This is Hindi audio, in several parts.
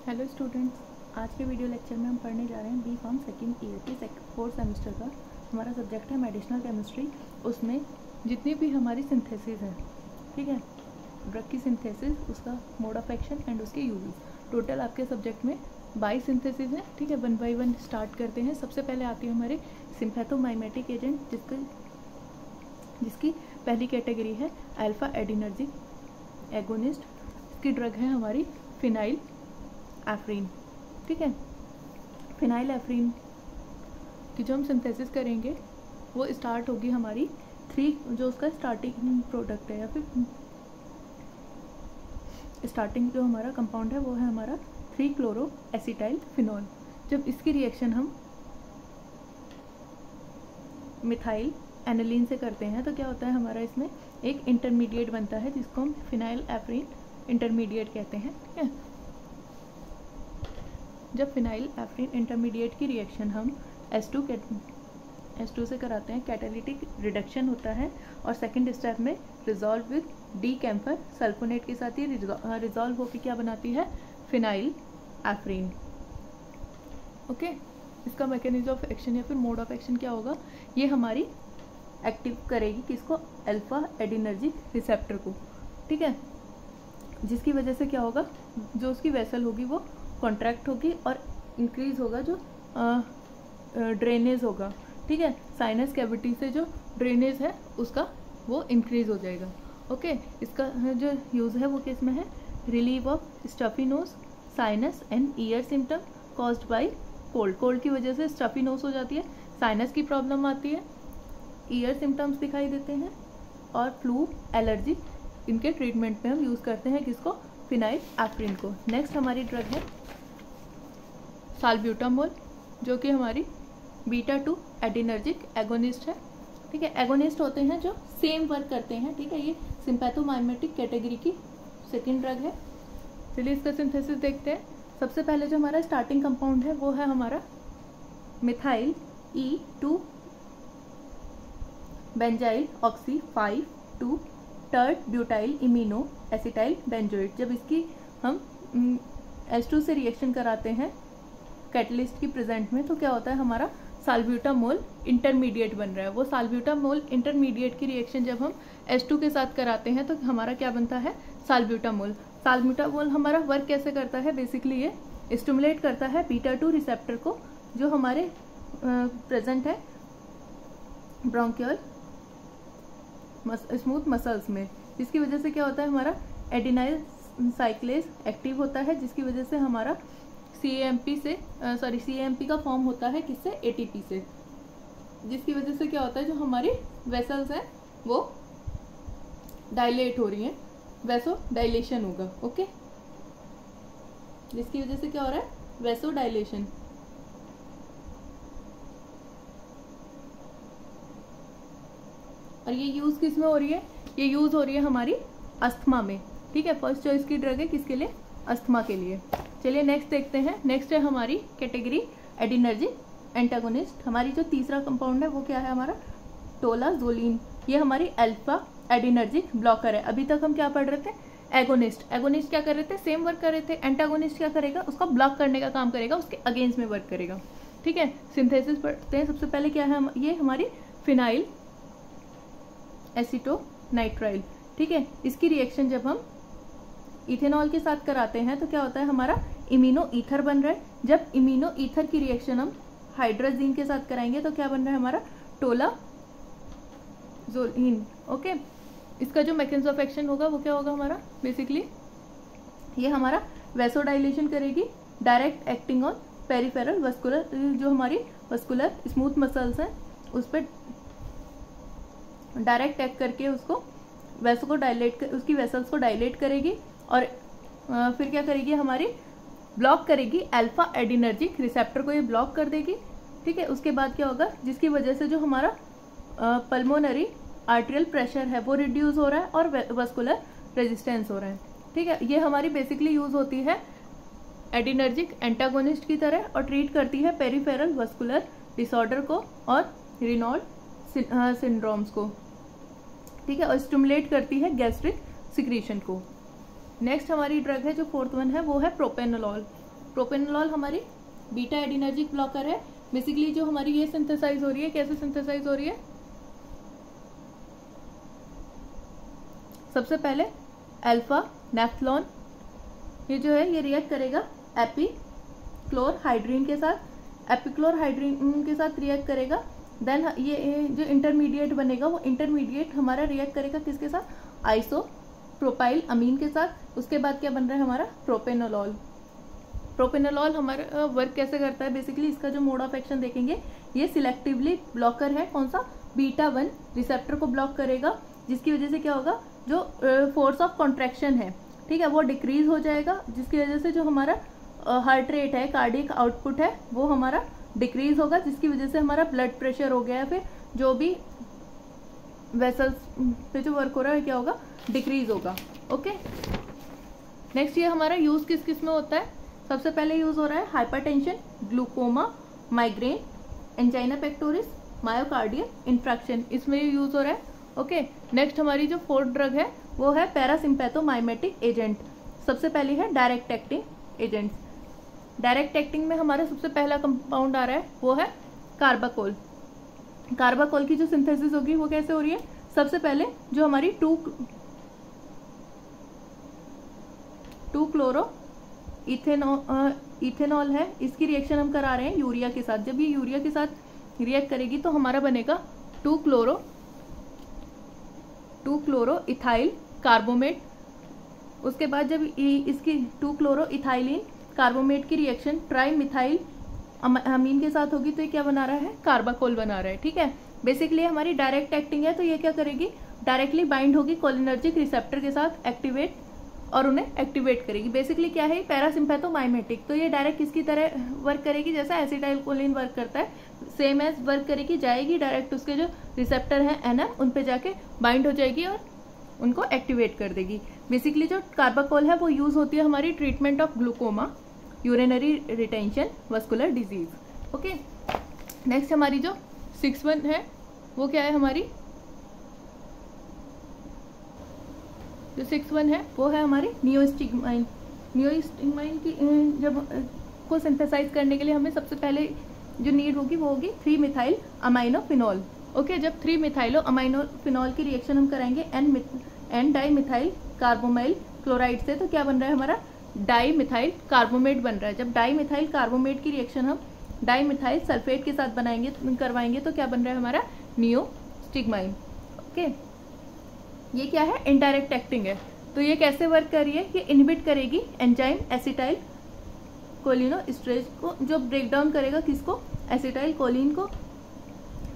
हेलो स्टूडेंट्स, आज के वीडियो लेक्चर में हम पढ़ने जा रहे हैं बी फार्म सेकेंड ईयर की फोर्थ सेमेस्टर का। हमारा सब्जेक्ट है मेडिसिनल केमिस्ट्री। उसमें जितनी भी हमारी सिंथेसिस है, ठीक है, ड्रग की सिंथेसिस, उसका मोड ऑफ एक्शन एंड उसके यूजेस, टोटल आपके सब्जेक्ट में 22 सिंथेसिस है। ठीक है, 1 बाय 1 स्टार्ट करते हैं। सबसे पहले आती है हमारे सिम्पैथोमाइमेटिक एजेंट, जिसकी पहली कैटेगरी है अल्फा एडिनर्जिक एगोनिस्ट। इसकी ड्रग है हमारी फिनाइल एफ्रीन। ठीक है, फिनाइल एफ्रीन की जो हम सिंथेसिस करेंगे वो स्टार्ट होगी हमारी 3, जो उसका स्टार्टिंग प्रोडक्ट है या फिर स्टार्टिंग जो हमारा कंपाउंड है वो है हमारा 3-क्लोरोएसिटाइल फिनॉल। जब इसकी रिएक्शन हम मिथाइल एनिलीन से करते हैं तो क्या होता है, हमारा इसमें एक इंटरमीडिएट बनता है जिसको हम फिनाइल एफ्रीन इंटरमीडिएट कहते हैं। ठीक है, जब फिनाइल एफ्रीन इंटरमीडिएट की रिएक्शन हम S2 से कराते हैं, कैटालिटिक रिडक्शन होता है और सेकंड स्टेप में resolve with d camphor sulphonate के साथ ये रिजॉल्व होकर क्या बनाती है, फिनाइल एफ्रीन। ओके, इसका मैकेनिज्म ऑफ एक्शन या फिर मोड ऑफ एक्शन क्या होगा, ये हमारी एक्टिव करेगी किसको, अल्फा एडिनर्जिक रिसेप्टर को। ठीक है, जिसकी वजह से क्या होगा, जो उसकी वेसल होगी वो कॉन्ट्रैक्ट होगी और इंक्रीज होगा जो ड्रेनेज होगा। ठीक है, साइनस कैविटी से जो ड्रेनेज है उसका वो इंक्रीज हो जाएगा। ओके, इसका जो यूज़ है वो किस में है, relieve of stuffy nose, sinus and ear symptom caused by cold. Cold की वजह से स्टफी नोज हो जाती है, साइनस की प्रॉब्लम आती है, ईयर सिम्टम्स दिखाई देते हैं और फ्लू, एलर्जी, इनके ट्रीटमेंट में हम यूज़ करते हैं किसको, फिनाइल एफ्रीन को। नेक्स्ट हमारी ड्रग है साल्ब्यूटामोल, जो कि हमारी बीटा-2 एडिनर्जिक एगोनिस्ट है। ठीक है, एगोनिस्ट होते हैं जो सेम वर्क करते हैं। ठीक है, ये सिम्पैथोमाइमेटिक कैटेगरी की सेकेंड ड्रग है। चलिए इसका सिंथेसिस देखते हैं। सबसे पहले जो हमारा स्टार्टिंग कंपाउंड है वो है हमारा methyl E2 benzyl oxy 5-2 tert butyl imino acetyl benzoate. जब इसकी हम H2 से रिएक्शन कराते हैं कैटलिस्ट की प्रेजेंट में तो क्या होता है, हमारा साल्ब्यूटामोल इंटरमीडिएट बन रहा है। वो साल्ब्यूटामोल इंटरमीडिएट की रिएक्शन जब हम H2 के साथ कराते हैं तो हमारा क्या बनता है, साल्ब्यूटामोल। साल्ब्यूटामोल हमारा वर्क कैसे करता है, बेसिकली ये स्टिमुलेट करता है बीटा-2 रिसेप्टर को जो हमारे प्रेजेंट है ब्रोंकियल स्मूथ मसल्स में, जिसकी वजह से क्या होता है, हमारा एडिनाइल साइक्लेज एक्टिव होता है, जिसकी वजह से हमारा CAMP का फॉर्म होता है किससे, ATP से, जिसकी वजह से क्या होता है, जो हमारी वेसल्स हैं वो डायलेट हो रही हैं, वैसो डायलेशन होगा। ओके, जिसकी वजह से क्या हो रहा है, वैसो डायलेशन। और ये यूज किस में हो रही है, ये यूज हो रही है हमारी अस्थमा में। ठीक है, फर्स्ट चॉइस की ड्रग है किसके लिए, अस्थमा के लिए। चलिए नेक्स्ट देखते हैं। नेक्स्ट है हमारी कैटेगरी एडिनर्जिक एंटागोनिस्ट। हमारी जो तीसरा कंपाउंड है वो क्या है, हमारा टोलाजोलिन। ये हमारी अल्फा एडिनर्जिक ब्लॉकर है। अभी तक हम क्या पढ़ रहे थे, एगोनिस्ट। एगोनिस्ट क्या कर रहे थे, सेम वर्क कर रहे थे। एंटागोनिस्ट क्या करेगा, उसका ब्लॉक करने का काम करेगा, उसके अगेंस्ट में वर्क करेगा। ठीक है, सिंथेसिस पढ़ते हैं। सबसे पहले क्या है, ये हमारी फिनाइल एसीटोनाइट्राइल। ठीक है, इसकी रिएक्शन जब हम इथेनॉल के साथ कराते हैं तो क्या होता है, हमारा इमिनो ईथर बन रहा है। जब इमिनो ईथर की रिएक्शन हम हाइड्रोजीन के साथ कराएंगे तो क्या बन रहा है, हमारा टोलाजोलिन। ओके, इसका जो मैकेनिज्म ऑफ एक्शन होगा वो क्या होगा, हमारा बेसिकली ये हमारा वैसोडाइलेशन करेगी, direct acting on peripheral vascular, जो हमारी वस्कुलर स्मूथ मसल्स हैं उस पर डायरेक्ट एक्ट करके उसको वैसो को डायलेट, उसकी वेसल्स को डायलेट करेगी और फिर क्या करेगी, हमारी ब्लॉक करेगी अल्फा एडिनर्जिक रिसेप्टर को, ये ब्लॉक कर देगी। ठीक है, उसके बाद क्या होगा, जिसकी वजह से जो हमारा पल्मोनरी आर्टेरियल प्रेशर है वो रिड्यूस हो रहा है और वस्कुलर रेजिस्टेंस हो रहा है। ठीक है, ये हमारी बेसिकली यूज होती है एडिनर्जिक एंटागोनिस्ट की तरह और ट्रीट करती है पेरिफेरल वस्कुलर डिसऑर्डर को और रिनॉल्ड सिंड्रोम्स को। ठीक है, और स्टिमुलेट करती है गैस्ट्रिक सिक्रीशन को। नेक्स्ट हमारी ड्रग है जो फोर्थ वन है वो है प्रोपेनोलॉल। प्रोपेनोलॉल हमारी बीटा एडिनर्जिक ब्लॉकर है। बेसिकली जो हमारी ये सिंथेसाइज हो रही है, कैसे सिंथेसाइज हो रही है, सबसे पहले अल्फा नेफ्थलॉन ये जो है ये रिएक्ट करेगा एपिक्लोरहाइड्रिन के साथ, एपिक्लोरहाइड्रिन के साथ रिएक्ट करेगा। देन ये जो इंटरमीडिएट बनेगा वो इंटरमीडिएट हमारा रिएक्ट करेगा किसके साथ, आइसोप्रोपाइल अमीन के साथ। उसके बाद क्या बन रहा है हमारा प्रोपेनोलॉल। प्रोपेनोलॉल हमारा वर्क कैसे करता है, बेसिकली इसका जो मोड ऑफ एक्शन देखेंगे, ये सिलेक्टिवली ब्लॉकर है। कौन सा, बीटा 1 रिसेप्टर को ब्लॉक करेगा, जिसकी वजह से क्या होगा, जो फोर्स ऑफ कॉन्ट्रैक्शन है, ठीक है, वो डिक्रीज हो जाएगा, जिसकी वजह से जो हमारा हार्ट रेट है, कार्डियक आउटपुट है, वो हमारा डिक्रीज होगा, जिसकी वजह से हमारा ब्लड प्रेशर हो गया, फिर जो भी वेसल्स पे जो वर्क हो रहा है क्या होगा, डिक्रीज होगा। ओके, नेक्स्ट ये हमारा यूज किस किस में होता है, सबसे पहले यूज हो रहा है hypertension, glaucoma, migraine, angina pectoris, myocardial infraction, इसमें यूज हो रहा है। ओके, नेक्स्ट हमारी जो फोर्थ ड्रग है वो है पैरासिम्पैथोमाइमेटिक एजेंट। सबसे पहले है direct acting agents. Direct acting में हमारा सबसे पहला कंपाउंड आ रहा है वो है कार्बाकोल। कार्बाकोल की जो सिंथेसिस होगी वो कैसे हो रही है, सबसे पहले जो हमारी टू क्लोरो इथेनॉल है, इसकी रिएक्शन हम करा रहे हैं यूरिया के साथ। जब ये यूरिया के साथ रिएक्ट करेगी तो हमारा बनेगा 2 क्लोरो इथाइल कार्बोमेट। उसके बाद जब इसकी 2 क्लोरो इथाइलिन कार्बोमेट की रिएक्शन ट्राई मिथाइल अमीन के साथ होगी तो ये क्या बना रहा है, कार्बाकोल बना रहा है। ठीक है, बेसिकली हमारी डायरेक्ट एक्टिंग है, तो ये क्या करेगी, डायरेक्टली बाइंड होगी कोलिनर्जिक रिसेप्टर के साथ, एक्टिवेट और उन्हें एक्टिवेट करेगी। बेसिकली क्या है, पैरासिम्पैथोमाइमेटिक, तो ये डायरेक्ट किसकी तरह वर्क करेगी, जैसा एसिटाइलकोलिन वर्क करता है, सेम एज वर्क करेगी, जाएगी डायरेक्ट उसके जो रिसेप्टर हैं एनएम, उन पे जाके बाइंड हो जाएगी और उनको एक्टिवेट कर देगी। बेसिकली जो कार्बाकोल है वो यूज होती है हमारी treatment of glaucoma, urinary retention, vascular disease. Okay, next हमारी जो 6-1 है वो क्या है, हमारी जो 6-1 है वो है हमारी नियोस्टिग्माइन। नियोस्टिग्माइन की जब को सिंथेसाइज करने के लिए हमें सबसे पहले जो नीड होगी वो होगी 3-मिथाइल अमाइनोफिनॉल। ओके, जब 3-मिथाइलो अमाइनोफिनॉल की रिएक्शन हम कराएंगे एन डाइमिथाइल कार्बोमाइल क्लोराइड से, तो क्या बन रहा है हमारा, डाइमिथाइल कार्बोमेट बन रहा है। जब डाइमिथाइल कार्बोमेट की रिएक्शन हम डाइमिथाइल सल्फेट के साथ करवाएंगे तो क्या बन रहा है हमारा, नियोस्टिग्माइन। ओके, ये क्या है, इनडायरेक्ट एक्टिंग है। तो ये कैसे वर्क कर रही है, ये इनहिबिट करेगी एंजाइम एसिटाइल कोलिनोस्ट्रेज को, जो ब्रेक डाउन करेगा किसको, एसिटाइल कोलिन को।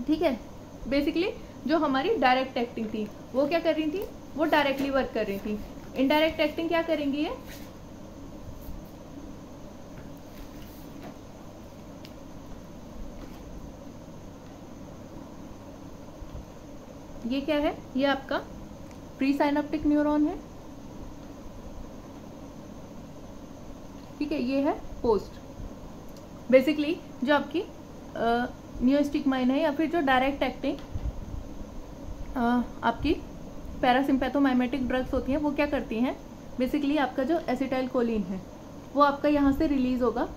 ठीक है, बेसिकली जो हमारी डायरेक्ट एक्टिंग थी वो क्या कर रही थी, वो डायरेक्टली वर्क कर रही थी। इनडायरेक्ट एक्टिंग क्या करेंगी, ये क्या है, ये आपका प्री साइनेप्टिक न्यूरॉन है। ठीक है, ये है पोस्ट। बेसिकली जो आपकी नियोस्टिग्माइन है या फिर जो डायरेक्ट एक्टिंग आपकी पैरासिम्पैथोमाइमेटिक ड्रग्स होती हैं वो क्या करती हैं, बेसिकली आपका जो एसिटाइल कोलिन है वो आपका यहाँ से रिलीज होगा।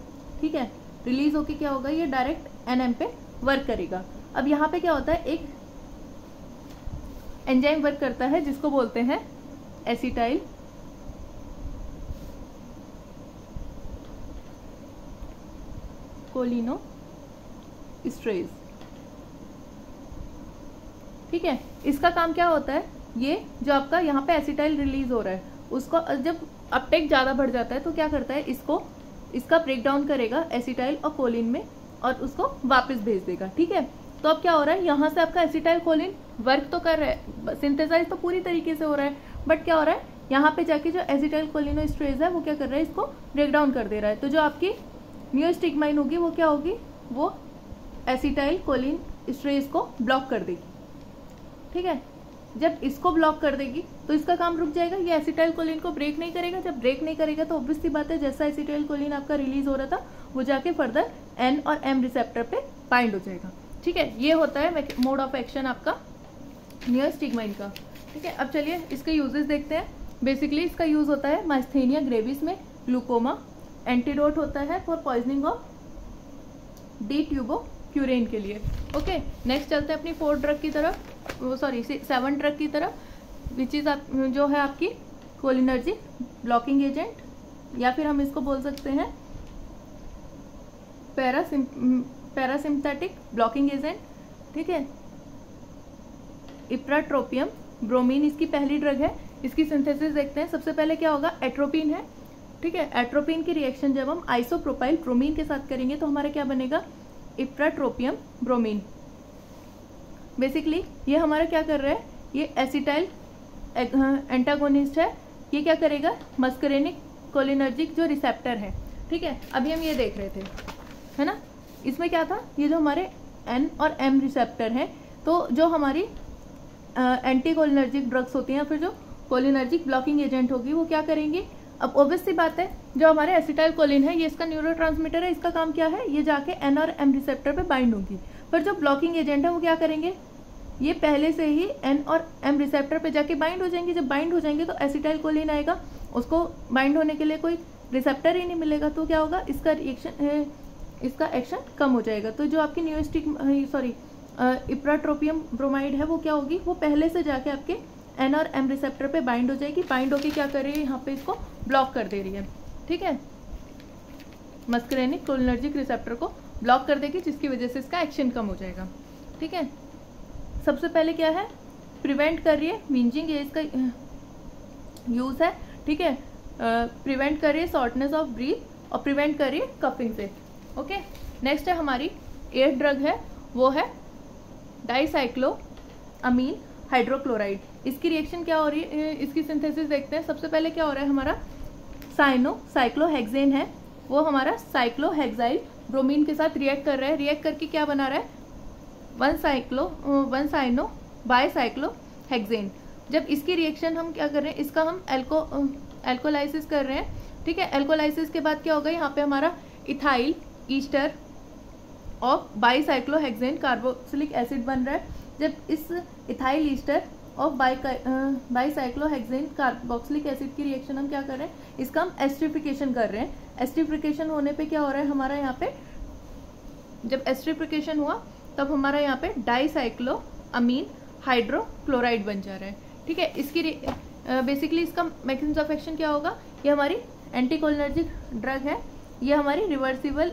ठीक है, रिलीज होके क्या होगा, ये डायरेक्ट एनएम पे वर्क करेगा। अब यहाँ पे क्या होता है, एक एंजाइम वर्क करता है जिसको बोलते हैं एसिटाइल कोलिनोस्ट्रेज। ठीक है, इसका काम क्या होता है, ये जो आपका यहाँ पे एसिटाइल रिलीज हो रहा है उसको जब अपटेक ज्यादा बढ़ जाता है तो क्या करता है, इसका ब्रेक डाउन करेगा एसिटाइल और कोलिन में और उसको वापस भेज देगा। ठीक है, तो अब क्या हो रहा है, यहाँ से आपका एसिटाइल कोलिन वर्क तो कर रहा है, सिंथेसाइज तो पूरी तरीके से हो रहा है, बट क्या हो रहा है, यहाँ पे जाके जो एसिटाइल कोलिनोस्ट्रेज है वो क्या कर रहा है, इसको ब्रेक डाउन कर दे रहा है। तो जो आपकी नियोस्टिग्माइन होगी वो क्या होगी, वो एसिटाइल कोलिनोस्ट्रेज को ब्लॉक कर देगी। ठीक है, जब इसको ब्लॉक कर देगी तो इसका काम रुक जाएगा, ये एसिटाइल कोलिन को ब्रेक नहीं करेगा। जब ब्रेक नहीं करेगा तो ऑब्वियस सी बात है, जैसा एसिटाइल कोलिन आपका रिलीज हो रहा था वो जाके फर्दर एन और एम रिसेप्टर पे बाइंड हो जाएगा। ठीक है, ये होता है मोड ऑफ एक्शन आपका नियोस्टिग्माइन का। ठीक है, अब चलिए इसके यूजेस देखते हैं। बेसिकली इसका यूज होता है माइस्थेनिया ग्रेविस में, ग्लूकोमा, एंटीडोट होता है फॉर पॉइजनिंग ऑफ डी-ट्यूबोक्यूरेन के लिए। ओके, नेक्स्ट चलते हैं अपनी 4th ड्रग की तरफ, 7th ड्रग की तरफ, विच इज जो है आपकी कोलिनर्जिक ब्लॉकिंग एजेंट, या फिर हम इसको बोल सकते हैं पैरासिम्पथेटिक ब्लॉकिंग एजेंट। ठीक है, इप्राट्रोपियम ब्रोमीन इसकी पहली ड्रग है। इसकी सिंथेसिस देखते हैं। सबसे पहले क्या होगा, एट्रोपिन है। ठीक है, एट्रोपिन की रिएक्शन जब हम आइसोप्रोपाइल ब्रोमीन के साथ करेंगे तो हमारा क्या बनेगा, इप्राट्रोपियम ब्रोमीन। बेसिकली ये हमारा क्या कर रहा है, ये एसिटाइल एंटागोनिस्ट है। ये क्या करेगा, मस्करेनिक कोलिनर्जिक जो रिसेप्टर है। ठीक है, अभी हम ये देख रहे थे, है ना, इसमें क्या था, ये जो हमारे N और M रिसेप्टर हैं, तो जो हमारी एंटी कोलिनर्जिक ड्रग्स होती हैं, फिर जो कोलिनर्जिक ब्लॉकिंग एजेंट होगी, वो क्या करेंगी। अब ऑब्वियस सी बात है, जो हमारे एसिटाइल कोलिन है, ये इसका न्यूरोट्रांसमीटर है, इसका काम क्या है, ये जाके N और M रिसेप्टर पे बाइंड होगी। पर जो ब्लॉकिंग एजेंट है वो क्या करेंगे, ये पहले से ही N और M रिसेप्टर पे जाके बाइंड हो जाएंगे। जब बाइंड हो जाएंगे तो एसिटाइल कोलिन आएगा, उसको बाइंड होने के लिए कोई रिसेप्टर ही नहीं मिलेगा, तो क्या होगा, इसका एक्शन कम हो जाएगा। तो जो आपकी इप्राट्रोपियम ब्रोमाइड है वो क्या होगी, वो पहले से जाके आपके N और M रिसेप्टर पे बाइंड हो जाएगी। बाइंड होके क्या कर रही है, यहाँ पे इसको ब्लॉक कर दे रही है। ठीक है, मस्करेनिक कोलिनर्जिक रिसेप्टर को ब्लॉक कर देगी, जिसकी वजह से इसका एक्शन कम हो जाएगा। ठीक है, सबसे पहले क्या है, प्रिवेंट कर रही है विंजिंग, ये इसका यूज है। ठीक है, प्रिवेंट कर रही है शॉर्टनेस ऑफ ब्रीथ और प्रिवेंट कर रही है कफिंग से। ओके, नेक्स्ट है हमारी 8th ड्रग है, वो है डाइसाइक्लोअमीन हाइड्रोक्लोराइड। इसकी रिएक्शन क्या हो रही है, इसकी सिंथेसिस देखते हैं। सबसे पहले क्या हो रहा है, हमारा साइक्लोहेक्सेन है, वो हमारा साइक्लोहेक्साइल ब्रोमीन के साथ रिएक्ट कर रहा है। रिएक्ट करके क्या बना रहा है, 1 साइनो बाइसाइक्लोहेक्सेन। जब इसकी रिएक्शन हम क्या कर रहे हैं, इसका हम एल्कोलाइसिस कर रहे हैं। ठीक है, एल्कोलाइसिस के बाद क्या होगा, यहाँ पे हमारा ethyl ester of bicyclohexane carboxylic acid बन रहा है। जब इस ethyl ester of bicyclohexane carboxylic acid की रिएक्शन हम क्या कर रहे हैं, इसका हम एस्टरिफिकेशन कर रहे हैं। एस्टरिफिकेशन होने पे क्या हो रहा है, हमारा यहाँ पे जब एस्टरिफिकेशन हुआ तब हमारा यहाँ पे डाइसाइक्लोअमीन हाइड्रोक्लोराइड बन जा रहा है। ठीक है, इसकी बेसिकली इसका मैकेनिज्म ऑफ एक्शन क्या होगा, ये हमारी एंटीकोलिनर्जिक ड्रग है। ये हमारी रिवर्सिबल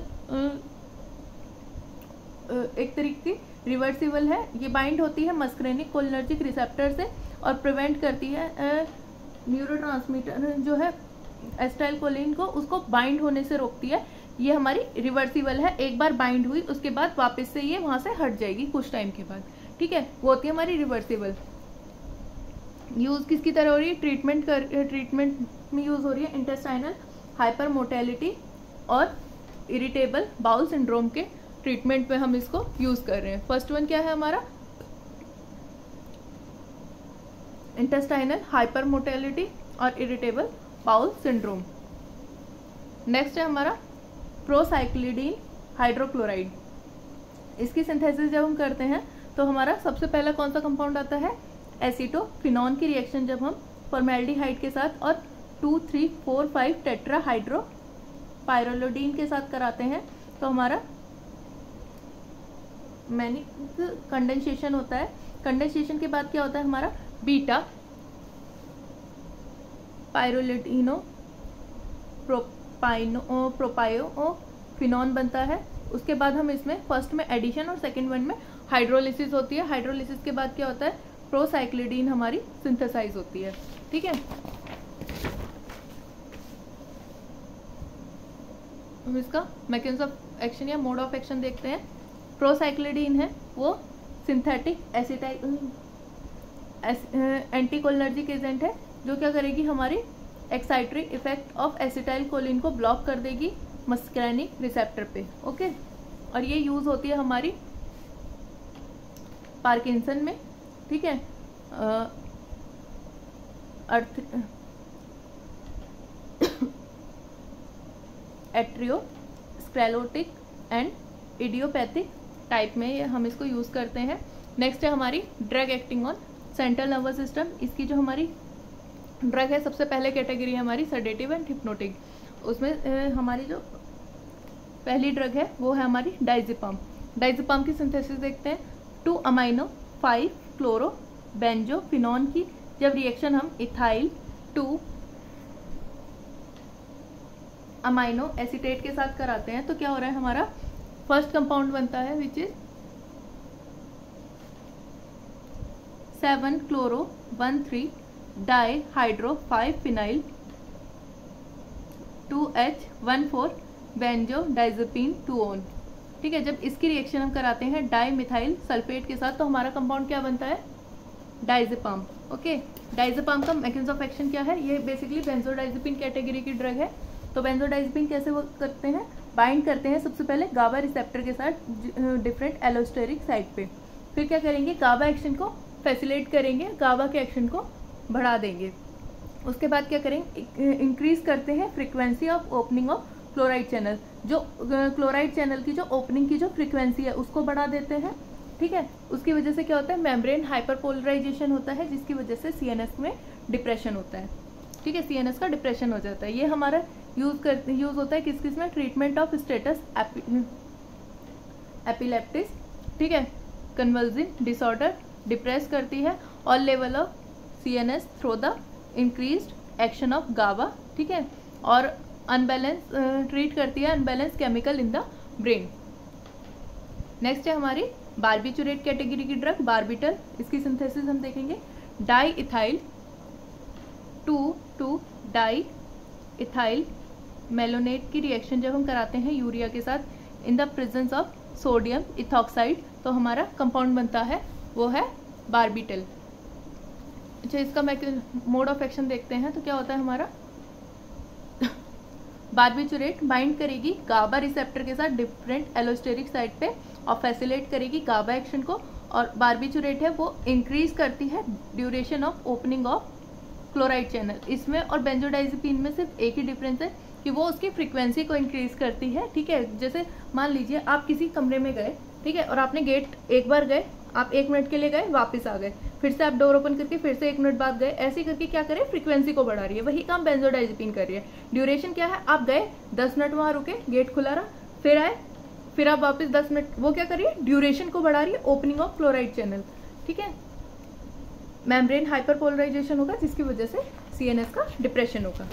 एक तरीके की रिवर्सिबल है। ये बाइंड होती है मस्करेनिक कोलिनर्जिक रिसेप्टर से और प्रिवेंट करती है न्यूरोट्रांसमीटर जो है एसिटाइल कोलिन को, उसको बाइंड होने से रोकती है। ये हमारी रिवर्सिबल है, एक बार बाइंड हुई उसके बाद वापस से ये वहां से हट जाएगी कुछ टाइम के बाद। ठीक है, वो होती है हमारी रिवर्सिबल। यूज किसकी तरह हो रही है, ट्रीटमेंट में यूज हो रही है इंटेस्टाइनल हाइपर मोटेलिटी और इरिटेबल बाउल सिंड्रोम के ट्रीटमेंट पे हम इसको यूज कर रहे हैं। फर्स्ट वन क्या है हमारा, इंटेस्टाइनल हाइपर मोटेलिटी और इरिटेबल बाउल सिंड्रोम। नेक्स्ट है हमारा प्रोसाइक्लिडीन हाइड्रोक्लोराइड। इसकी सिंथेसिस जब हम करते हैं तो हमारा सबसे पहला कौन सा कंपाउंड आता है, एसीटोफिनॉन की रिएक्शन जब हम फॉर्मेल्डिहाइड के साथ और 2, 3, 4, 5 टेट्रा हाइड्रोपाइरोलोडीन के साथ कराते हैं तो हमारा मैनिक कंडेंसेशन होता है। कंडेंसेशन के बाद क्या होता है, हमारा बीटा पाइरोलिडिनो प्रोपायोफिनॉन बनता है। उसके बाद हम इसमें फर्स्ट में एडिशन और सेकंड वन में हाइड्रोलिसिस होती है। हाइड्रोलिसिस के बाद क्या होता है, प्रोसाइक्लिडीन हमारी सिंथेसाइज होती है। ठीक है, हम इसका मैकेनिज्म ऑफ एक्शन या मोड ऑफ एक्शन देखते हैं। प्रोसाइक्लिडीन है वो सिंथेटिक एसिटाइल एंटीकोलिनर्जिक एजेंट है जो क्या करेगी, हमारी एक्साइटरी इफेक्ट ऑफ एसिटाइल कोलिन को ब्लॉक कर देगी मस्करेनिक रिसेप्टर पे। ओके, और ये यूज होती है हमारी पार्किंसन में। ठीक है, एट्रियोस्क्लेरोटिक एंड इडियोपैथिक टाइप में हम इसको यूज करते हैं। नेक्स्ट है हमारी drug acting on central nervous system. इसकी जो हमारी ड्रग है सबसे पहले कैटेगरी है हमारी सेडेटिव एंड हिप्नोटिक। उसमें हमारी जो पहली ड्रग है वो है हमारी डायजेपाम। डायजेपाम की सिंथेसिस देखते हैं। 2 अमाइनो 5 क्लोरो बेंजोफिनॉन की जब रिएक्शन हम इथाइल 2 अमाइनो एसीटेट के साथ कराते हैं तो क्या हो रहा है, हमारा फर्स्ट कंपाउंड बनता है which is 7 chloro 1,3 di hydro 5 phenyl 2H14 benzo diazepine 2-on। ठीक है, जब इसकी रिएक्शन हम कराते हैं डाई मिथाइल सल्फेट के साथ तो हमारा कंपाउंड क्या बनता है, डायजेपाम। ओके, डायजेपाम का मैकेनिज्म ऑफ एक्शन क्या है, ये बेसिकली बेंजोडाइजेपिन कैटेगरी की ड्रग है। तो बेंजोडाइजेपिन कैसे वो करते हैं, बाइंड करते हैं सबसे पहले गाबा रिसेप्टर के साथ डिफरेंट एलोस्टेरिक साइट पे, फिर क्या करेंगे, गाबा एक्शन को फैसिलिटेट करेंगे, गाबा के एक्शन को बढ़ा देंगे। उसके बाद क्या करेंगे, इंक्रीज करते हैं frequency of opening of chloride channel, जो क्लोराइड चैनल की जो ओपनिंग की जो फ्रीक्वेंसी है उसको बढ़ा देते हैं। ठीक है, उसकी वजह से क्या होता है, मेम्ब्रेन हाइपरपोलराइजेशन होता है जिसकी वजह से सीएनएस में डिप्रेशन होता है। ठीक है, सीएनएस का डिप्रेशन हो जाता है। ये हमारा यूज होता है किस किस में, ट्रीटमेंट ऑफ स्टेटस एपिलेप्टिस। ठीक है, कन्वल्सिव डिसऑर्डर, डिप्रेस करती है all level of CNS through the increased action of GABA. ठीक है, और अनबैलेंस ट्रीट करती है unbalance chemical in the brain. Next है हमारी बार्बिचुरेट कैटेगरी की ड्रग बार्बिटल। इसकी सिंथेसिस हम देखेंगे। Di ethyl 2 di ethyl malonate की रिएक्शन जब हम कराते हैं यूरिया के साथ in the presence of sodium ethoxide तो हमारा कंपाउंड बनता है वो है बार्बिटल। अच्छा, इसका मोड ऑफ एक्शन देखते हैं तो क्या होता है हमारा, बार्बिचुरेट बाइंड करेगी गाबा रिसेप्टर के साथ डिफरेंट एलोस्टेरिक साइट पे और फैसिलिटेट करेगी गाबा एक्शन को, और बार्बिचुरेट है वो इंक्रीज करती है duration of opening of chloride channel. इसमें और बेंजोडाइजेपिन में सिर्फ एक ही डिफरेंस है कि वो उसकी फ्रीक्वेंसी को इंक्रीज करती है। ठीक है, जैसे मान लीजिए आप किसी कमरे में गए, ठीक है, और आपने गेट एक बार गए, आप 1 मिनट के लिए गए, वापस आ गए, फिर से आप डोर ओपन करके फिर से 1 मिनट बाद गए, ऐसे करके क्या करे, फ्रीक्वेंसी को बढ़ा रही है। वही काम बेंजोडाइजेपिन कर रही है। ड्यूरेशन क्या है, आप गए 10 मिनट वहां रुके, गेट खुला रहा, फिर आए, फिर आप वापस 10 मिनट, वो क्या कर रही है, ड्यूरेशन को बढ़ा रही है, ओपनिंग ऑफ क्लोराइड चैनल। ठीक है, मेम्ब्रेन हाइपरपोलराइजेशन होगा जिसकी वजह से सीएनएस का डिप्रेशन होगा।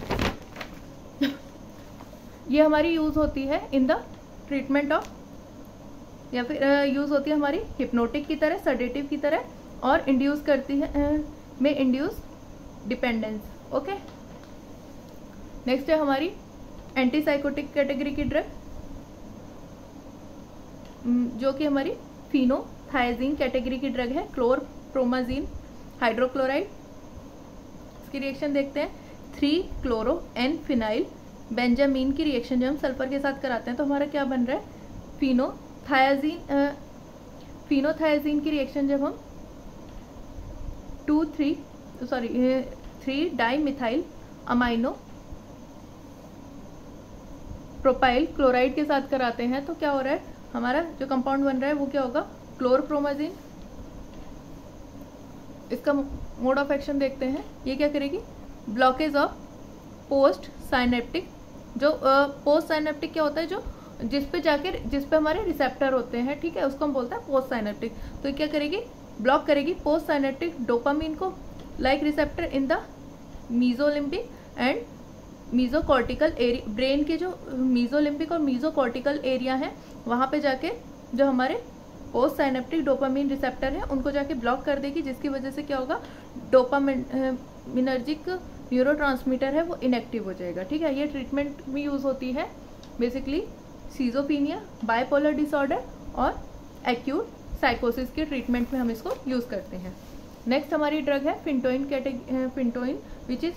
ये हमारी यूज होती है इन द ट्रीटमेंट ऑफ, या फिर यूज होती है हमारी हिप्नोटिक की तरह, सडेटिव की तरह, और इंड्यूस करती है में इंड्यूस डिपेंडेंस। ओके, नेक्स्ट है हमारी एंटीसाइकोटिक कैटेगरी की ड्रग जो कि हमारी फिनोथायाजीन कैटेगरी की ड्रग है, क्लोरप्रोमाजीन हाइड्रोक्लोराइड। इसकी रिएक्शन देखते हैं। 3 क्लोरो एन फिनाइल बेंजामीन की रिएक्शन जब हम सल्फर के साथ कराते हैं तो हमारा क्या बन रहा है, फिनोथायाजीन की रिएक्शन जब हम 3 di methyl amino propyl chloride के साथ कराते हैं तो क्या हो रहा है, हमारा जो कंपाउंड बन रहा है वो क्या होगा, क्लोरप्रोमाजीन। इसका मोड ऑफ एक्शन देखते हैं। ये क्या करेगी, ब्लॉकेज ऑफ पोस्ट साइनेप्टिक। जो पोस्ट साइनेप्टिक क्या होता है, जो जिस पे हमारे रिसेप्टर होते हैं, ठीक है, उसको हम बोलते हैं पोस्ट साइनेप्टिक। तो ये क्या करेगी, ब्लॉक करेगी पोस्ट साइनेप्टिक डोपामीन को like receptor in the mesolimbic and mesocortical area. Brain के जो मीजोलिम्बिक और मीजोकॉर्टिकल एरिया है वहां पे जाके जो हमारे पोस्ट साइनेप्टिक डोपामीन रिसेप्टर है उनको जाके ब्लॉक कर देगी, जिसकी वजह से क्या होगा, डोपामिनर्जिक न्यूरोट्रांसमीटर है वो इनएक्टिव हो जाएगा। ठीक है, ये ट्रीटमेंट में यूज होती है बेसिकली सीजोफीनिया, बाइपोलर डिसऑर्डर और एक्यूट साइकोसिस के ट्रीटमेंट में हम इसको यूज करते हैं। नेक्स्ट हमारी ड्रग है फिंटोइन विच इज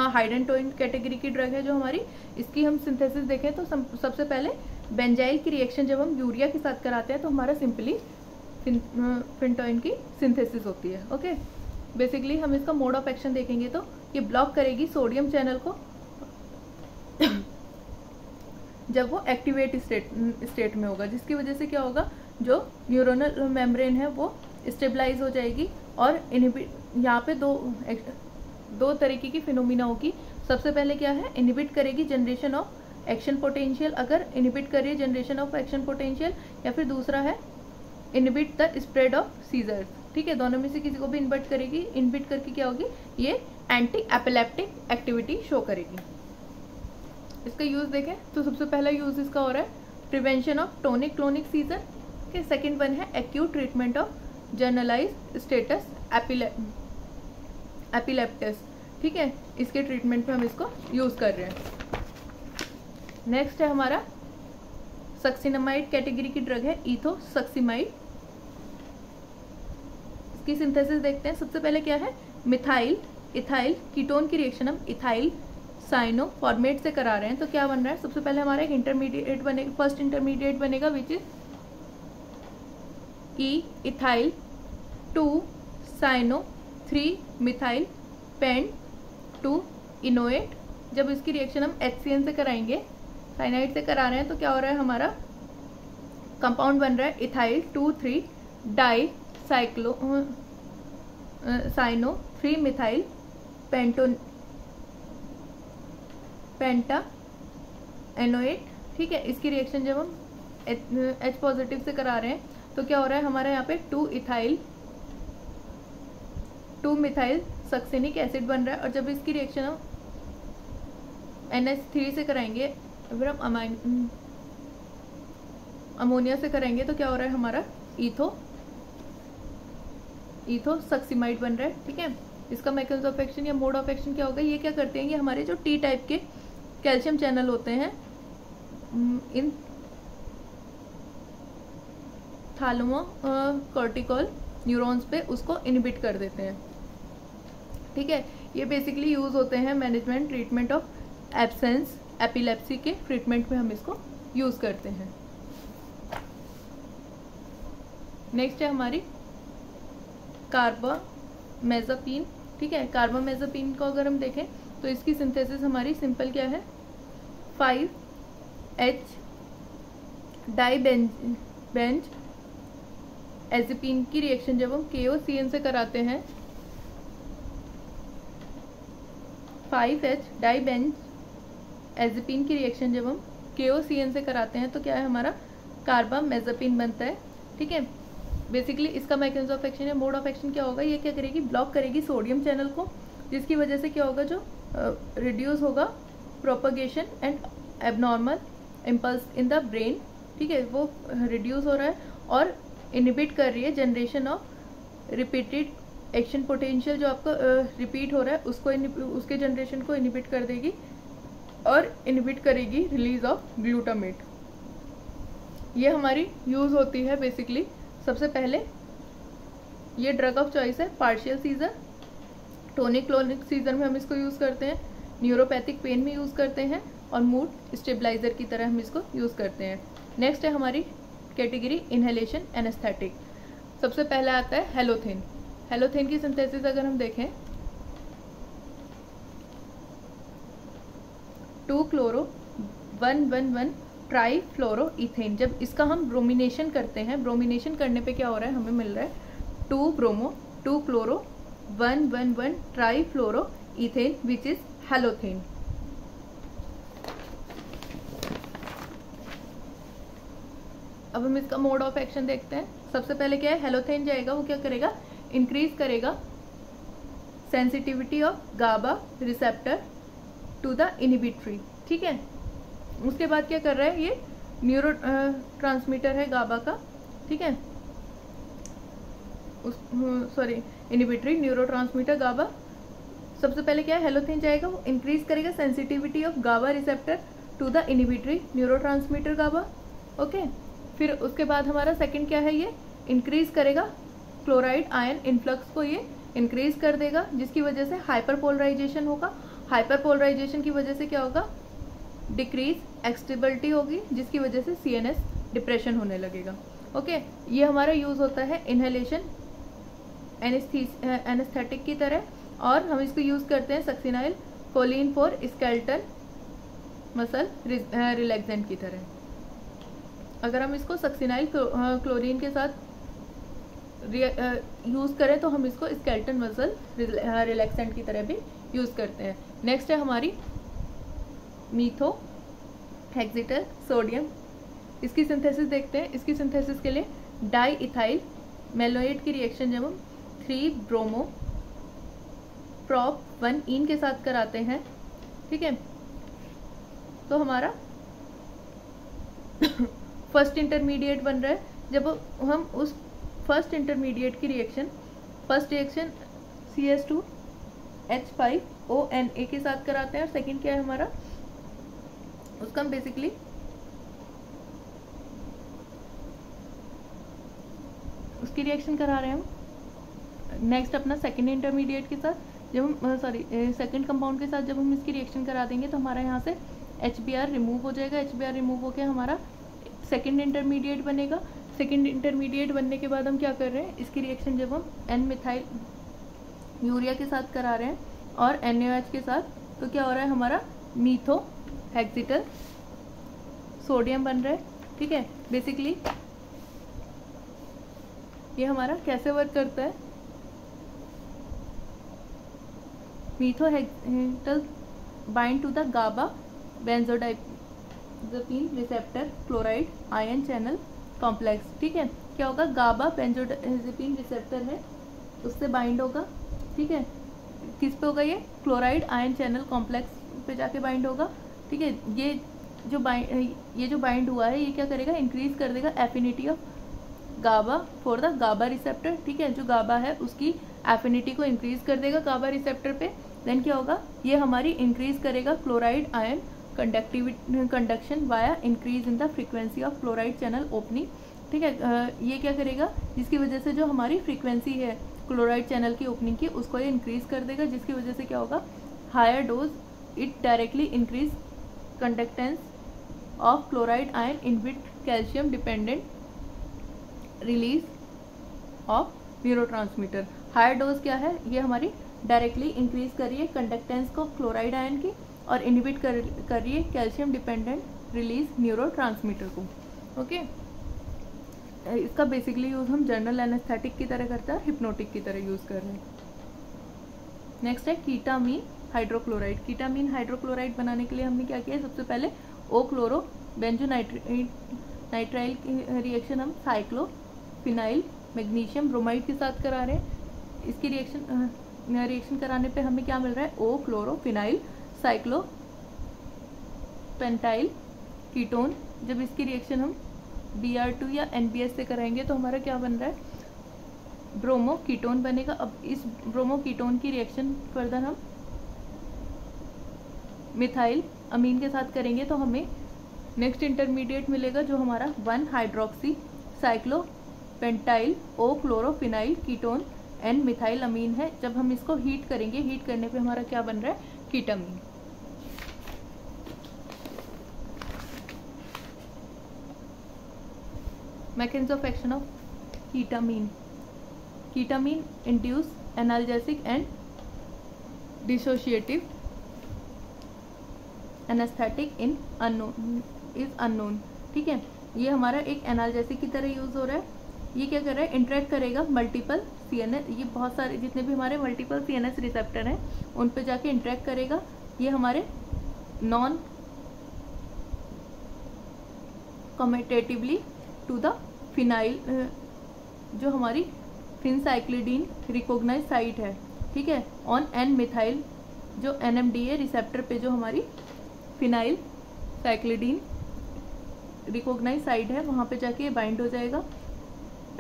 हाइडेंटोइन कैटेगरी की ड्रग है जो हमारी, इसकी हम सिंथेसिस देखें तो सबसे पहले बेंजाइल की रिएक्शन जब हम यूरिया के साथ कराते हैं तो हमारा सिंपली फिंटोइन की सिंथेसिस होती है। ओके, बेसिकली हम इसका मोड ऑफ एक्शन देखेंगे तो ये ब्लॉक करेगी सोडियम चैनल को जब वो एक्टिवेट स्टेट में होगा, जिसकी वजह से क्या होगा, जो न्यूरोनल मेम्ब्रेन है वो स्टेबलाइज हो जाएगी और यहाँ पे दो तरीके की फिनोमिना होगी। सबसे पहले क्या है, इनहिबिट करेगी जनरेशन ऑफ एक्शन पोटेंशियल, अगर इनहिबिट कर रही है जनरेशन ऑफ एक्शन पोटेंशियल, या फिर दूसरा है inhibit the spread of seizures. ठीक है, दोनों में से किसी को भी इनहिबिट करेगी। इनहिबिट करके क्या होगी, ये एंटी एपिलेप्टिक एक्टिविटी शो करेगी। इसका यूज देखें तो सबसे पहला यूज इसका हो रहा है prevention of tonic clonic seizure के। सेकेंड वन है acute treatment of generalize status epilepticus. ठीक है, इसके ट्रीटमेंट में हम इसको यूज कर रहे हैं। नेक्स्ट है हमारा सक्सिनामाइड कैटेगरी की ड्रग है इथोसक्सिमाइड। इसकी सिंथेसिस देखते हैं। सबसे पहले क्या है, मिथाइल इथाइल कीटोन की रिएक्शन हम इथाइल साइनो फॉर्मेट से करा रहे हैं। तो क्या बन रहा है, सबसे पहले हमारा एक इंटरमीडिएट बनेगा, फर्स्ट इंटरमीडिएट बनेगा which is E ethyl 2 cyano 3 methyl pent 2 enoate. जब इसकी रिएक्शन हम HCN से कराएंगे, साइनाइड से करा रहे हैं, तो क्या हो रहा है, हमारा कंपाउंड बन रहा है ethyl 2,3 di cyclo cyano 3 methyl penta enoate. ठीक है, इसकी रिएक्शन जब हम H पॉजिटिव से करा रहे हैं तो क्या हो रहा है, हमारे यहाँ पे 2 मिथाइल सक्सिनिक एसिड बन रहा है। और जब इसकी रिएक्शन हम NH3 से कराएंगे, फिर हम अमोनिया से करेंगे, तो क्या हो रहा है, हमारा इथोसक्सिमाइड बन रहा है। ठीक है, इसका मैकेनिज्म ऑफ एक्शन या मोड ऑफ एक्शन क्या होगा, ये क्या करते हैं, ये हमारे जो T टाइप के कैल्शियम चैनल होते हैं इन थालमो कॉर्टिकल न्यूरॉन्स पे, उसको इनहिबिट कर देते हैं। ठीक है, ये बेसिकली यूज होते हैं management treatment of absence epilepsy के ट्रीटमेंट में हम इसको यूज करते हैं। नेक्स्ट है हमारी कार्बामेज़ापिन। ठीक है, कार्बामेज़ापिन को अगर हम देखें तो इसकी सिंथेसिस हमारी सिंपल क्या है, 5H डाइबेंज एजिपिन की रिएक्शन जब हम KOCN से कराते हैं, 5H डाइबेंज एजिपिन की रिएक्शन जब हम KOCN से कराते हैं, तो क्या है, हमारा कार्बामेज़ापिन बनता है। ठीक है, बेसिकली इसका मैकेनिज्म ऑफ एक्शन या मोड ऑफ एक्शन क्या होगा, ये क्या करेगी, ब्लॉक करेगी सोडियम चैनल को, जिसकी वजह से क्या होगा, जो रिड्यूस होगा propagation and abnormal impulse in the brain. ठीक है, वो रिड्यूस हो रहा है और इनहिबिट कर रही है generation of repeated action potential, जो आपका रिपीट हो रहा है उसको उसके जनरेशन को इनहिबिट कर देगी और इनहिबिट करेगी रिलीज ऑफ ग्लूटामेट। ये हमारी यूज होती है बेसिकली। सबसे पहले ये ड्रग ऑफ चॉइस है partial seizure, tonic clonic seizure में हम इसको यूज करते हैं, न्यूरोपैथिक पेन में यूज करते हैं, और मूड स्टेबलाइजर की तरह हम इसको यूज करते हैं। नेक्स्ट है हमारी कैटेगरी इनहेलेशन एनेस्थेटिक। सबसे पहले आता है हेलोथेन। हेलोथेन की सिंथेसिस अगर हम देखें, 2-chloro-1,1,1 ट्राईफ्लोरोइथेन। जब इसका हम ब्रोमिनेशन करते हैं, ब्रोमिनेशन करने पे क्या हो रहा है, हमें मिल रहा है 2-bromo-2-chloro-1,1,1 ट्राईफ्लोरोइथेन विच इज हेलोथेन। अब हम इसका मोड ऑफ एक्शन देखते हैं। सबसे पहले क्या है, हेलोथेन जाएगा, वो क्या करेगा, इंक्रीज करेगा sensitivity of GABA receptor to the inhibitory. ठीक है, उसके बाद क्या कर रहा है, ये न्यूरो ट्रांसमीटर है गाबा का। ठीक है, इनहिबिटरी न्यूरो ट्रांसमीटर गाबा। सबसे पहले क्या है, हेलोथेन जाएगा, वो इंक्रीज करेगा sensitivity of GABA receptor to the inhibitory neurotransmitter GABA. Okay, फिर उसके बाद हमारा सेकंड क्या है, ये इंक्रीज करेगा क्लोराइड आयन इनफ्लक्स को, ये इंक्रीज कर देगा, जिसकी वजह से हाइपरपोलराइजेशन होगा। हाइपरपोलराइजेशन की वजह से क्या होगा, डिक्रीज एक्सटेबिलिटी होगी, जिसकी वजह से CNS डिप्रेशन होने लगेगा। ओके, ये हमारा यूज होता है इनहेलेशन एनेस्थेटिक की तरह, और हम इसको यूज करते हैं succinyl choline for skeletal muscle relaxant की तरह। अगर हम इसको सक्सिनाइल क्लोरीन के साथ यूज करें तो हम इसको स्केलेटल मसल रिलैक्सेंट की तरह भी यूज करते हैं। नेक्स्ट है हमारी मीथो हेक्सिटल सोडियम। इसकी सिंथेसिस देखते हैं। इसकी सिंथेसिस के लिए डाई इथाइल मेलोएट की रिएक्शन जब हम 3 ब्रोमो प्रॉप 1 इन के साथ कराते हैं, ठीक है, तो हमारा फर्स्ट इंटरमीडिएट बन रहा है। जब हम उस फर्स्ट इंटरमीडिएट की रिएक्शन, फर्स्ट रिएक्शन CS2H5ONA के साथ कराते हैं और सेकंड क्या है हमारा, उसका हम बेसिकली उसकी रिएक्शन करा रहे हैं हम। नेक्स्ट अपना सेकंड इंटरमीडिएट के साथ जब हम सेकंड कंपाउंड के साथ जब हम इसकी रिएक्शन करा देंगे तो हमारा यहाँ से HBr रिमूव हो जाएगा। HBr रिमूव होकर हमारा सेकंड इंटरमीडिएट बनेगा। सेकंड इंटरमीडिएट बनने के बाद हम क्या कर रहे हैं, इसकी रिएक्शन जब हम N-मिथाइल यूरिया के साथ करा रहे हैं और NaOH के साथ, तो क्या हो रहा है हमारा मीथो हेक्सिटल सोडियम बन रहा है, ठीक है। बेसिकली ये हमारा कैसे वर्क करता है, methohexital bind to the GABA benzodiazepine receptor chloride ion channel complex, ठीक है। क्या होगा, गाबा बेंजोडाइजेपिन रिसेप्टर है उससे बाइंड होगा, ठीक है। किस पे होगा, ये क्लोराइड आयन चैनल कॉम्प्लेक्स पे जाके बाइंड होगा, ठीक है। ये जो बाइंड हुआ है ये क्या करेगा, इंक्रीज कर देगा affinity of GABA for the GABA receptor, ठीक है। जो गाबा है उसकी एफिनिटी को इंक्रीज कर देगा गाबा रिसेप्टर पे। देन क्या होगा, ये हमारी इंक्रीज करेगा chloride ion conduction via increase in the frequency of chloride channel opening, ठीक है। ये क्या करेगा, जिसकी वजह से जो हमारी फ्रीक्वेंसी है क्लोराइड चैनल की ओपनिंग की उसको ये इंक्रीज कर देगा, जिसकी वजह से क्या होगा, higher dose it directly increase conductance of chloride ion inhibit calcium dependent release of neurotransmitter. Higher dose क्या है, ये हमारी डायरेक्टली इंक्रीज कर रही है कंडक्टेंस को क्लोराइड आयन की और इनहिबिट कर रही है कैल्शियम डिपेंडेंट रिलीज न्यूरोट्रांसमीटर को, ओके। इसका बेसिकली यूज हम जनरल एनेस्थेटिक की तरह करते हैं, हिप्नोटिक की तरह यूज कर रहे हैं। नेक्स्ट है कीटामीन हाइड्रोक्लोराइड। कीटामीन हाइड्रोक्लोराइड बनाने के लिए हमने क्या किया, सबसे पहले ओ क्लोरो बेंजोनाइट्राइल की रिएक्शन हम साइक्लोफिनाइल मैग्नीशियम ब्रोमाइड के साथ करा रहे हैं। इसकी रिएक्शन कराने पे हमें क्या मिल रहा है, ओ क्लोरोफिनाइल साइक्लोपेंटाइल कीटोन। जब इसकी रिएक्शन हम Br2 या NBS से कराएंगे तो हमारा क्या बन रहा है, ब्रोमो कीटोन बनेगा। अब इस ब्रोमो कीटोन की रिएक्शन फर्दर हम मिथाइल अमीन के साथ करेंगे तो हमें नेक्स्ट इंटरमीडिएट मिलेगा जो हमारा 1 हाइड्रोक्सी साइक्लोपेंटाइल ओ क्लोरोफिनाइल कीटोन N मिथाइल अमीन है। जब हम इसको हीट करेंगे, हीट करने पे हमारा क्या बन रहा है, ketamine. Mechanism of action of ketamine. Ketamine induce analgesic and dissociative anaesthetic in unknown, ठीक है। ये हमारा एक एनाल्जेसिक की तरह यूज हो रहा है। ये क्या कर रहा है, इंटरेक्ट करेगा मल्टीपल CNS, ये बहुत सारे जितने भी हमारे मल्टीपल CNS रिसेप्टर हैं उन पे जाके इंटरेक्ट करेगा। ये हमारे नॉन कम्यूटेटिवली टू द फिनाइल, जो हमारी फिनसाइक्लिडीन रिकॉग्नाइज साइट है, ठीक है, ऑन N मिथाइल जो NMDA रिसेप्टर पे जो हमारी फिनाइल साइक्लिडीन रिकॉग्नाइज साइट है वहाँ पे जाके बाइंड हो जाएगा।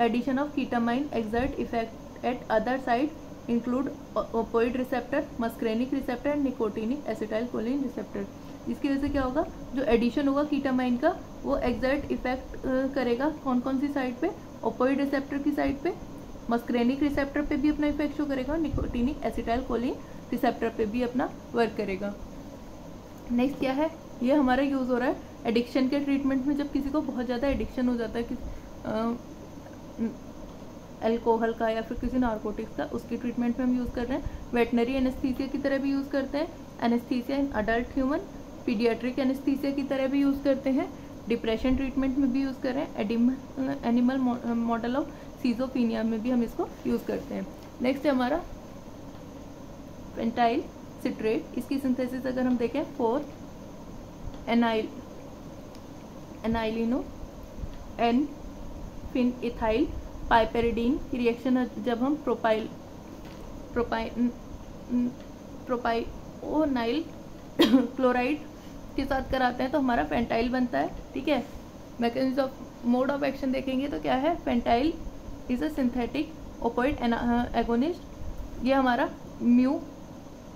Addition of ketamine exert effect at other site include opioid receptor, muscarinic receptor and nicotinic acetylcholine receptor. इसकी वजह से क्या होगा, जो एडिशन होगा कीटामाइन का वो एक्सर्ट इफेक्ट करेगा कौन कौन सी साइड पे, ओपोइड रिसेप्टर की साइड पे, मस्क्रेनिक रिसेप्टर पे भी अपना इफेक्ट शो करेगा और निकोटिनिक एसिटाइल कोलिन रिसेप्टर पे भी अपना वर्क करेगा। नेक्स्ट क्या है, ये हमारा यूज़ हो रहा है एडिक्शन के ट्रीटमेंट में। जब किसी को बहुत ज़्यादा एडिक्शन हो जाता है कि अल्कोहल का या फिर किसी नारकोटिक्स का, उसकी ट्रीटमेंट में हम यूज़ कर रहे हैं। वेटनरी एनेस्थीसिया की तरह भी यूज़ करते हैं, anaesthesia in adult human, paediatric anaesthesia की तरह भी यूज़ करते हैं, डिप्रेशन ट्रीटमेंट में भी यूज़ कर रहे हैं, एनिमल मॉडल ऑफ सीजोफीनिया में भी हम इसको यूज़ करते हैं। नेक्स्ट है हमारा पेंटाइल सिट्रेट। इसकी सिंथेसिस अगर हम देखें 4 एनाइलिनो एन फिन इथाइल पाइपेरिडीन की रिएक्शन जब हम प्रोपाइओनाइल क्लोराइड के साथ कराते हैं तो हमारा फेंटाइल बनता है। ठीक है, mechanism of mode of action देखेंगे तो क्या है, fentanyl is a synthetic opioid agonist. ये हमारा म्यू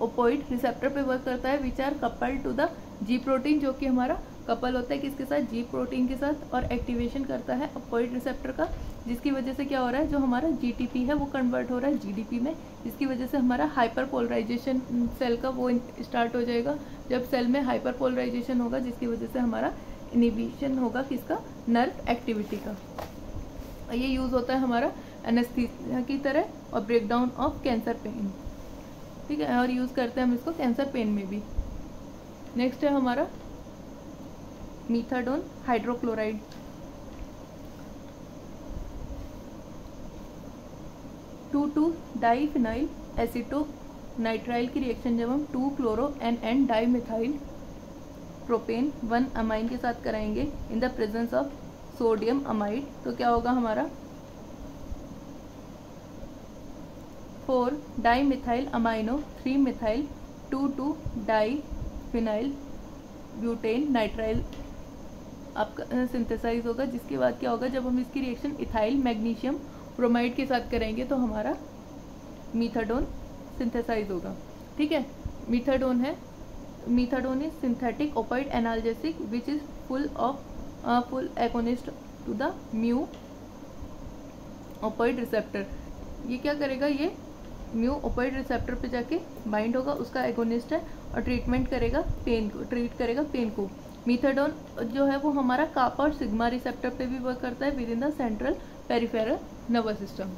ओपोइड रिसेप्टर पे वर्क करता है, which are coupled to the G protein, जो कि हमारा कपल होता है किसके साथ, जी प्रोटीन के साथ, और एक्टिवेशन करता है ओपोइड रिसेप्टर का, जिसकी वजह से क्या हो रहा है, जो हमारा जीटीपी है वो कन्वर्ट हो रहा है जीडीपी में, जिसकी वजह से हमारा हाइपर पोलराइजेशन सेल का वो स्टार्ट हो जाएगा। जब सेल में हाइपर पोलराइजेशन होगा जिसकी वजह से हमारा इनिबिशन होगा किसका, नर्व एक्टिविटी का। ये यूज होता है हमारा एनेस्थीसिया की तरह और ब्रेकडाउन ऑफ कैंसर पेन। ठीक है, और यूज करते हैं हम इसको कैंसर पेन में भी। नेक्स्ट है हमारा मीथाडोन हाइड्रोक्लोराइड। टू डाईफिनाइल एसिटोनाइट्राइल की रिएक्शन जब हम 2 chloro and dimethyl propane 1 amine के साथ कराएंगे इन the presence of sodium amide, तो क्या होगा हमारा 4 dimethyl amino 3 methyl 2 diphenyl butane nitrile आपका सिंथेसाइज होगा। जिसके बाद क्या होगा, जब हम इसकी रिएक्शन इथाइल मैग्नीशियम ब्रोमाइड के साथ करेंगे तो हमारा मीथाडोन सिंथेसाइज होगा। ठीक है, methadone is synthetic opioid analgesic which is full agonist to the mu opioid receptor. ये क्या करेगा, ये म्यू ओपाइड रिसेप्टर पे जाके बाइंड होगा, उसका एगोनिस्ट है और ट्रीट करेगा पेन को। मीथाडोन जो है वो हमारा कापा और सिग्मा रिसेप्टर पे भी वर्क करता है with in the central peripheral nervous system,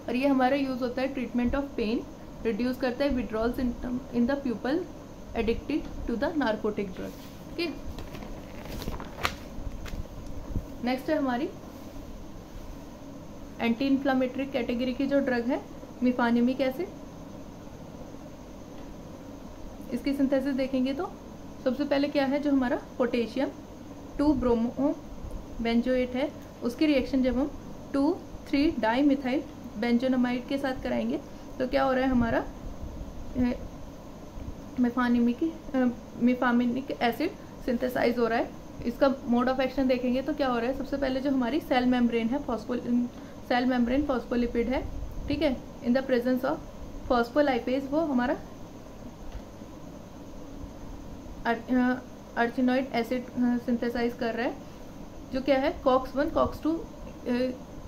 और ये हमारा यूज होता है ट्रीटमेंट ऑफ पेन, रिड्यूस करता है withdrawal symptom in the people addicted to the narcotic drug. ठीक, नेक्स्ट है हमारी एंटी इन्फ्लामेटरी कैटेगरी की जो ड्रग है मिफानिमिक एसिड। इसकी सिंथेसिस देखेंगे तो सबसे पहले क्या है, जो हमारा पोटेशियम 2 ब्रोमो बेंजोएट है, उसकी रिएक्शन जब हम 2,3 डाईमिथाइल बेंजोनामाइड के साथ कराएंगे तो क्या हो रहा है, हमारा मिफामिनिक एसिड सिंथेसाइज हो रहा है। इसका मोड ऑफ एक्शन देखेंगे तो क्या हो रहा है, सबसे पहले जो हमारी सेल मेम्ब्रेन फॉस्फोलिपिड है, ठीक है, इन द प्रेजेंस ऑफ फॉस्फोलाइपेज वो हमारा अर्चिनॉइड एसिड सिंथेसाइज कर रहा है, जो क्या है COX-1 COX-2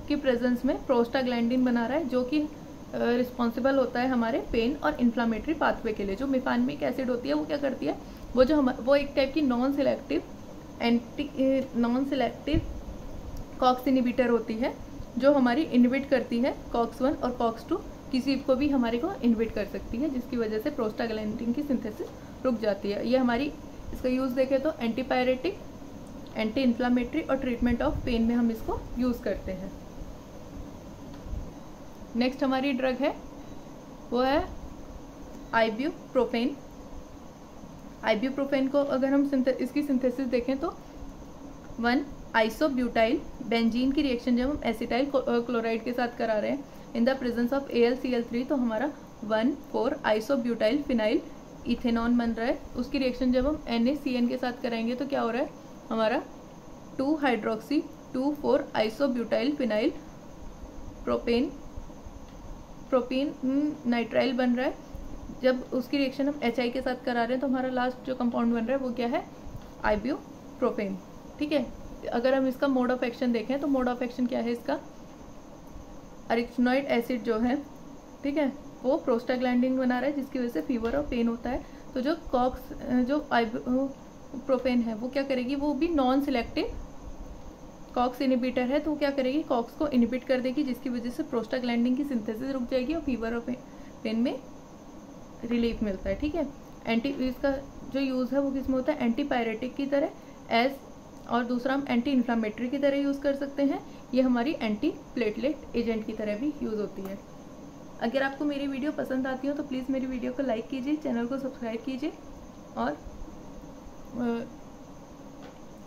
की प्रेजेंस में प्रोस्टाग्लैंडिन बना रहा है, जो कि रिस्पॉन्सिबल होता है हमारे पेन और इन्फ्लामेटरी पाथवे के लिए। जो मिफानिमिक एसिड होती है वो क्या करती है, वो एक टाइप की नॉन सिलेक्टिव कॉक्स इनिबिटर होती है, जो हमारी इनहिबिट करती है COX-1 और COX-2 किसी को भी हमारे को इनहिबिट कर सकती है, जिसकी वजह से प्रोस्टाग्लैंडिन की सिंथेसिस रुक जाती है। ये हमारी इसका यूज देखें तो एंटीपायरेटिक, एंटी इन्फ्लामेटरी और ट्रीटमेंट ऑफ पेन में हम इसको यूज करते हैं। नेक्स्ट हमारी ड्रग है वो है आइब्यूप्रोफेन। आइब्यूप्रोफेन को अगर हम इसकी सिंथेसिस देखें तो 1 आइसोब्यूटाइल बेंजीन की रिएक्शन जब हम एसिटाइल क्लोराइड के साथ करा रहे हैं इन द प्रेजेंस ऑफ AlCl3 तो हमारा 1,4 आइसोब्यूटाइल फिनाइल इथेनॉन बन रहा है। उसकी रिएक्शन जब हम NaCN के साथ कराएंगे तो क्या हो रहा है, हमारा 2 hydroxy 2,4 isobutyl phenyl propane nitrile बन रहा है। जब उसकी रिएक्शन हम HI के साथ करा रहे हैं तो हमारा लास्ट जो कंपाउंड बन रहा है वो क्या है, आइब्यूप्रोफेन। ठीक है, अगर हम इसका मोड ऑफ एक्शन देखें तो मोड ऑफ एक्शन क्या है इसका, अरिचिनॉइड एसिड जो है, ठीक है, वो प्रोस्टाग्लैंडिन बना रहा है, जिसकी वजह से फीवर और पेन होता है। तो जो आइब्यूप्रोफेन है वो क्या करेगी, वो भी नॉन सिलेक्टिव कॉक्स इनिबिटर है, तो वो क्या करेगी, कॉक्स को इनिबिट कर देगी, जिसकी वजह से प्रोस्टाग्लैंडिन की सिंथेसिस रुक जाएगी और फीवर और पेन में रिलीफ मिलता है। ठीक है, इसका जो यूज़ है वो किस में होता है, एंटीपायरेटिक की तरह और दूसरा हम एंटी इन्फ्लामेटरी की तरह यूज़ कर सकते हैं। ये हमारी एंटी प्लेटलेट एजेंट की तरह भी यूज़ होती है। अगर आपको मेरी वीडियो पसंद आती हो तो प्लीज़ मेरी वीडियो को लाइक कीजिए, चैनल को सब्सक्राइब कीजिए और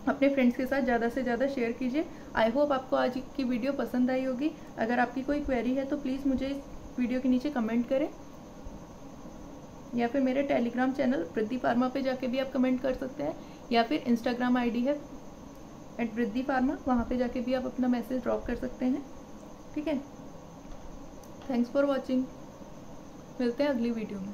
अपने फ्रेंड्स के साथ ज़्यादा से ज़्यादा शेयर कीजिए। आई होप आपको आज की वीडियो पसंद आई होगी। अगर आपकी कोई क्वेरी है तो प्लीज़ मुझे इस वीडियो के नीचे कमेंट करें, या फिर मेरे टेलीग्राम चैनल वृद्धि फार्मा पे जाके भी आप कमेंट कर सकते हैं, या फिर इंस्टाग्राम आईडी है @वृद्धि फार्मा, वहाँ पे जाके भी आप अपना मैसेज ड्रॉप कर सकते हैं। ठीक है, थैंक्स फॉर वॉचिंग। मिलते हैं अगली वीडियो में।